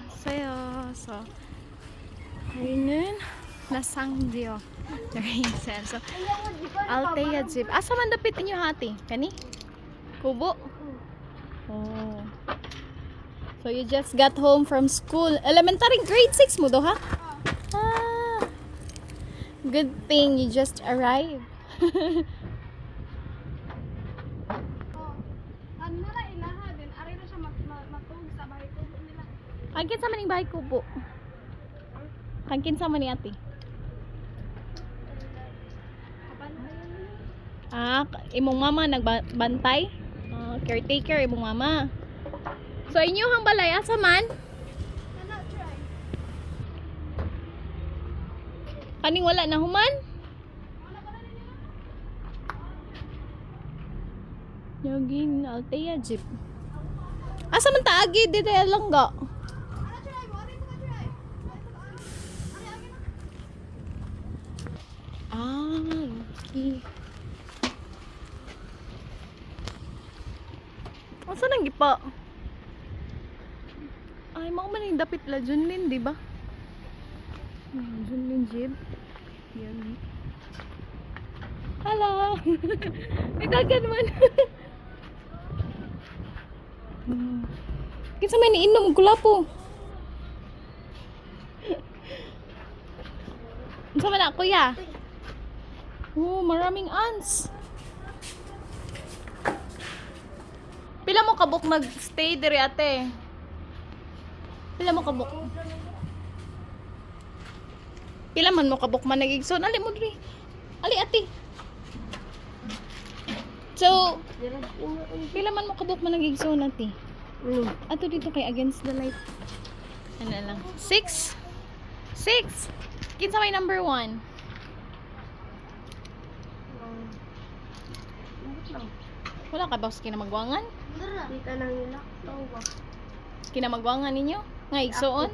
안녕하세요. So, ngayon, nasangdio. So, Altea Jeep. Asa man dapit ninyo hati? Kani? Kubo? Oh. So, you just got home from school. Elementary grade 6 mo do, ha? Ah. Good thing you just arrived. Kangkin sa maning bahay kubo. Kangkin sa mani ate. Imong mama nagbantay? Caretaker imong mama. So inyo hang balay asa man? Kaning wala na human? Yogin Altea Jeep. Asa man taagi dito langga? Okay. Asa nang gipa? Ay, mao man yung dapit la Junlin, di ba? Junlin Jeep. Yan. Hello. Nagdagan man. Kinsa may niinom og kulapo? Kinsa man na kuya? Oh, maraming ants. Pila mo kabuk nag-stay diri ate? Pila mo kabuk? Pila man mo kabuk man nag-igsoon? Ali mo diri. Ali ate. So, pila man mo kabuk man nag-igsoon ate? Ato dito kay against the light. Ano lang? 6? 6? Kinsa may number 1? Wala ka ba sa kinamagwangan? Di ka nang nilaktaw ba? Kinamagwangan ninyo? Nga igsoon?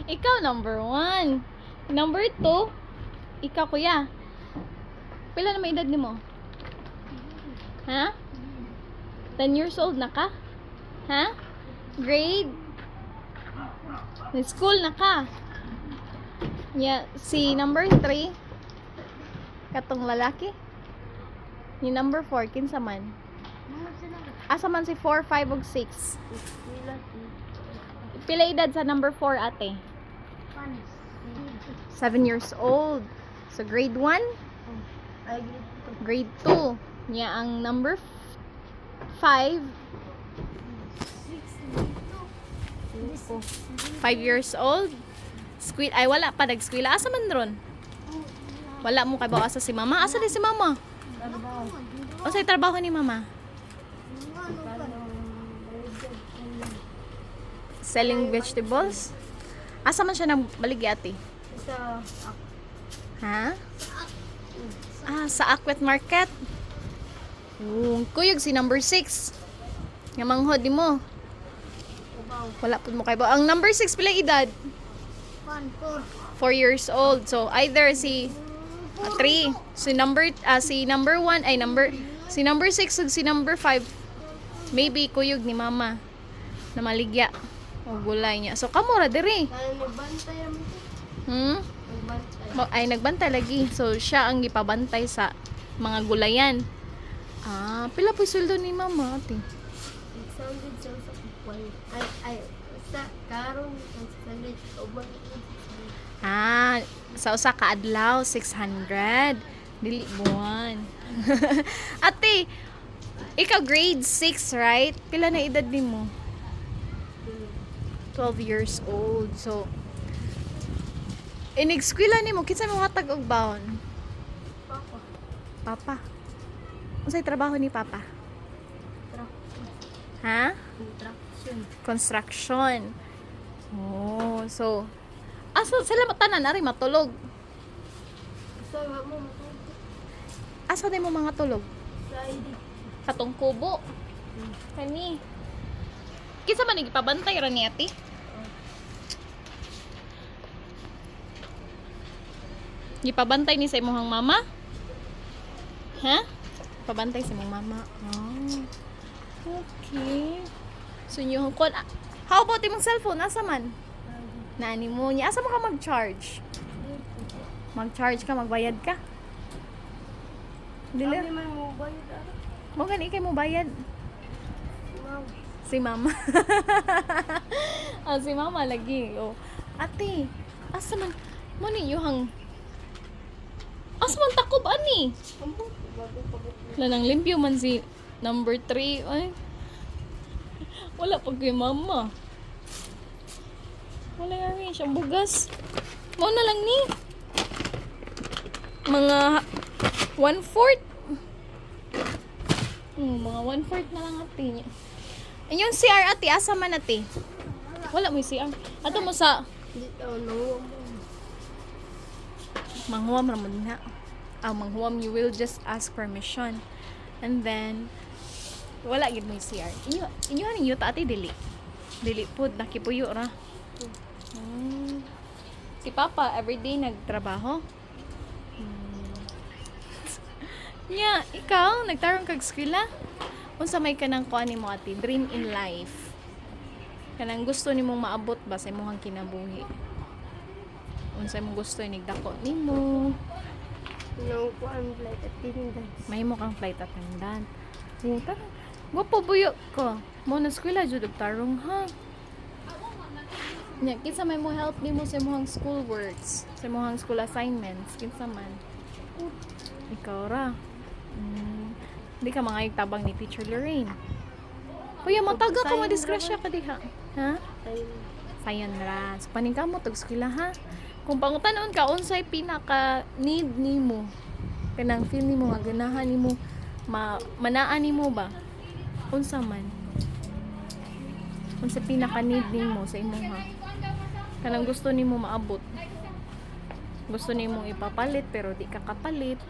Ikaw number 1. Number 2, ikaw kuya. Pila na may edad nimo? Ha? 10 years old na ka? Ha? Grade? School na ka? Yeah, si number 3, katong lalaki? Ni number 4, kinsa man? Asa man si 4, 5, ug 6? Pila edad sa number 4 ate? 7 years old. So grade 1? Grade 2. Niya ang number 5. 5 years old. Ay wala pa nag-skwela. Asa man ron? Wala mo kay ba asa si mama? Asa ni si mama? O sa trabaho ni mama? Selling vegetables? Asa man siya nagbaligi ate? Ha? Sa Akwet Market. Kuyog si number 6. Nga manghod di mo. Wala po mo kay ba? Ang number 6 pila edad? 4 years old. So either si 3. Si number 1 ay si number 6 ug si number 5 maybe kuyog ni mama na maligya o gulay niya. So kamo ra diri. Ay nagbantay lagi. So siya ang gipabantay sa mga gulayan. Pila po sweldo ni mama ate? 600 sa karon 600 sa usa ka adlaw 600 dili buwan. Ate, ikaw grade 6, right? Pila na edad nimo? 12 years old. So inig-eskwela nimo kinsa mo hatag og baon? Papa. Unsay trabaho ni papa? Ha? Construction. Oh, so asa sila tanan ari matulog? Asa din mo mga tulog? Katong kubo. Kani. Kinsa man igpabantay ra ni ate? Gipabantay ni sa imong mama? Ha? Pabantay sa imong mama. Oh. Okay. So, yung kon How about imong cellphone? Asa man? Nani mo niya. Asa mo ka mag-charge? Mag-charge ka, magbayad ka. Dili. Kami may mobile dara. Mo gani kay mo bayad. Ma'am. Si mama. Si mama lagi. Oh. Ate, asa man mo ni yuhang asa man takob ani? Ambo, bago pagod. Lanang limpyo man si number 3. Ay. Wala pag kay mama. Wala nga rin siyang bugas. Mo na lang ni. Mga 1/4. Mga 1/4 na lang ate niya. Yung CR ate, asa man ate? Wala mo yung CR. Ato mo sa Dito no. manghuam ramon na. Manghuam, you will just ask permission. And then, wala gid mo yung CR. Inyo haning yuta ate, dili. Dili po, nakipuyo ra. Si Papa, everyday nagtrabaho. Yeah, ikaw, nagtarong kag eskwela? Unsa may kanang kuan nimo ate, dream in life? Kanang gusto nimong maabot ba sa imong kinabuhi? Unsa imong gusto inigdako nimo? No, kuan flight attendance. May mo kang flight attendant. Buta. Gwapo buyo ko. Mo na eskwela jud og tarong ha. Nya kinsa may mo help nimo sa imong school works, sa imong school assignments, kinsa man? Ikaw ra. Hindi ka mga tabang ni Teacher Lorraine. Kuya, mataga ka madisgrasya ka diha. Ha? Sayon ra. So, paning ka mo, tag-eskwela ha? Kung pangutanon ka, unsay pinaka-need nimo? Kanang feel nimo, nga ganahan nimo, manaan nimo ba? Unsa man? Unsa pinaka-need nimo sa imong ha? Kanang gusto nimo maabot. Gusto nimo ipapalit, pero di ka kapalit.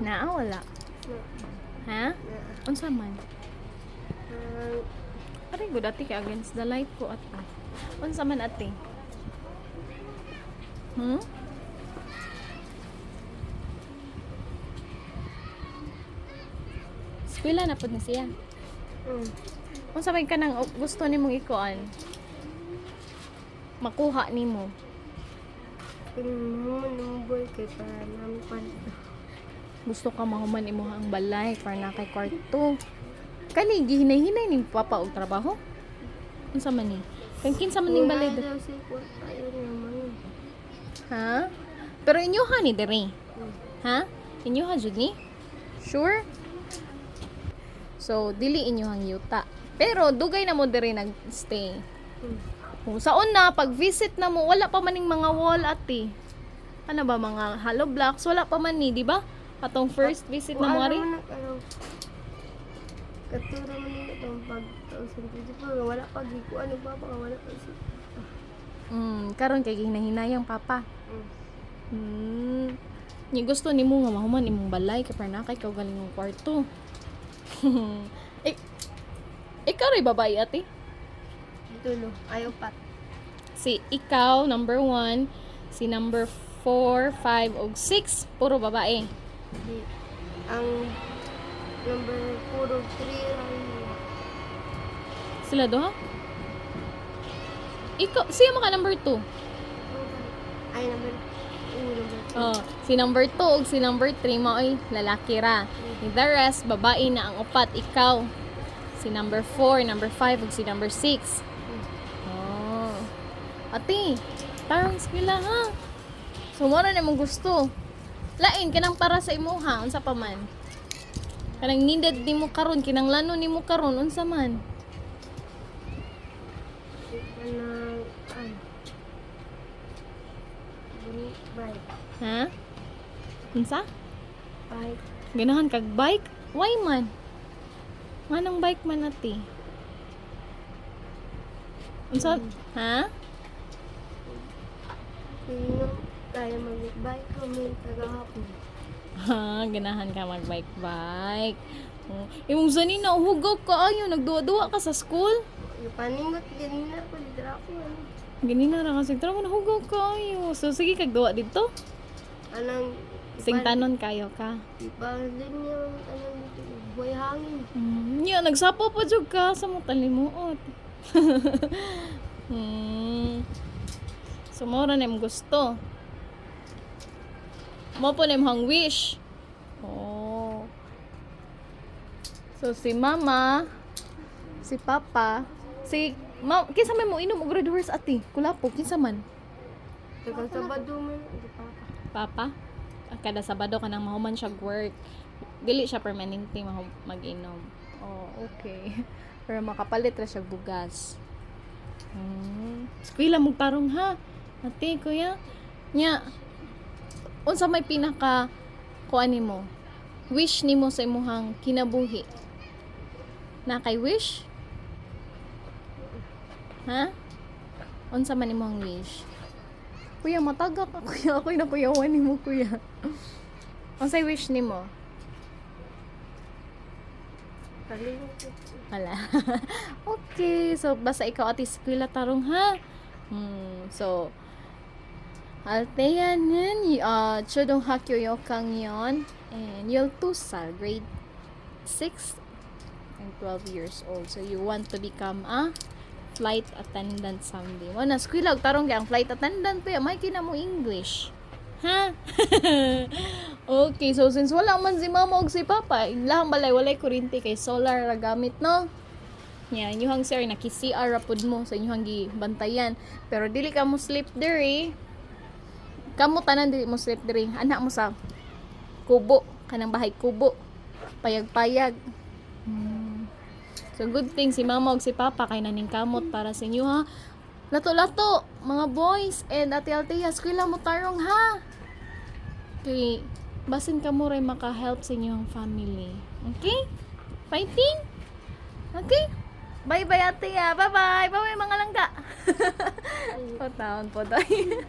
Naa wala. Ha? Unsa man? Aray gud ate kay against the light ko at unsa man ate? Eskwela na pud na siya. Unsa may kanang gusto nimong ikuan? Makuha nimo. Number kay para namin palito. Gusto ka mahuman imo ang balay para na kay kwarto. Kani gihinay-hinay ni papa og trabaho? Unsa man ni? Kang kinsa man ning balay? Daw si kwarta yun naman. Ha? Pero inyo ha ni dere. Ha? Inyo ha jud ni? Sure? So dili inyo hang yuta. Pero dugay na mo dere nagstay. Saon na pag visit na mo wala pa maning mga wall ate. Ano ba mga hollow blocks wala pa man ni, di ba? Atong first visit na mo ari. Katuro man nito itong pag 2024 wala pa giku ano ba wala pa si. Karon kay gihinahinayang papa. Ni gusto nimo nga mahuman imong balay kay para na kay kaw galing ng kwarto. Ikaw ray babae ate? Tulo, ayaw pat. Si ikaw, number 1, si number 4, 5, ug 6, puro babae. Di, ang number 4 3 lang. Sila do ha? Ikaw, siya maka number 2. Ay, number 2. Oh, si number 2 ug si number 3 mo ay lalaki ra. The rest, babae na ang upat, ikaw. Si number 4, number 5, ug si number 6. Ate, tarong eskwela ha. Sumura na mong gusto. Lain, kanang para sa imo ha. Unsa pa man. Kanang needed ni mo karon, kinanglanon ni mo karon. Unsa man. Bike. Ha? Unsa? Bike. Ganahan kag bike? Why man? Manang bike man ate? Unsa? Ha? Sino kaya mag-bike kami tagahapon. Ha, ganahan ka mag-bike-bike. Imong zani na uhugaw ka ayo, nagduwa-duwa ka sa school. Yung paningot ganina po dito ako. Ganina ra kasi trabaho na hugaw ka ayo. So sige kag duwa dito. Anang Sing tanon kayo ka. ibalin niya anong dito. Buhay hangin. Nya, nagsapo pa jud ka sa mo talimuot. So, mo ra na imong gusto. Mo po na imong wish. Oh. So, si mama, si papa, kinsa may mo inom og Red Horse ati? Kulapo, kinsa man? Tagang Sabado man. Di pa. Papa? Kada Sabado ka nang mahuman siya work. Dili siya permanente mag-inom. Oh, okay. Pero makapalit ra siya bugas. Eskwela mo tarong ha. Ate, kuya. Nya, unsa may pinaka kuan nimo? Wish nimo sa imuhang kinabuhi? Na kay wish? Ha? Unsa man imong wish? Kuya, mataga ka, kuya. Ako'y nakuyawan nimo, kuya. Unsay wish nimo? Kalimot. Wala. Okay. So, basta ikaw ati eskwela tarong ha. So, Altean yun. Chudong hakyo yokang yon. And you'll tusal. Grade 6 and 12 years old. So, you want to become a flight attendant someday. Mo na, eskwela. Tarong kaya ang flight attendant pa. May kina mo English. Ha? Okay, so since wala man si mama o si papa, ilahang balay, walay kuryente kay solar ra gamit, no? Yan, inyuhang sir, naki-CR rapod mo sa inyuhang gibantayan. Pero dili ka mo sleep diri. Kamu tanan dili mo sleep diri. Anak mo sa kubo, kanang bahay kubo. Payag-payag. So good thing si mama o si papa kay naning kamot para sa inyo, ha? Lato-lato, mga boys and ate Althea, eskwela mo tarong, ha? Okay, basin ka mo rin maka-help sa inyong family. Okay? Fighting? Okay? Bye-bye, ate. Bye-bye. Bye-bye, mga langga. Pataon po tayo.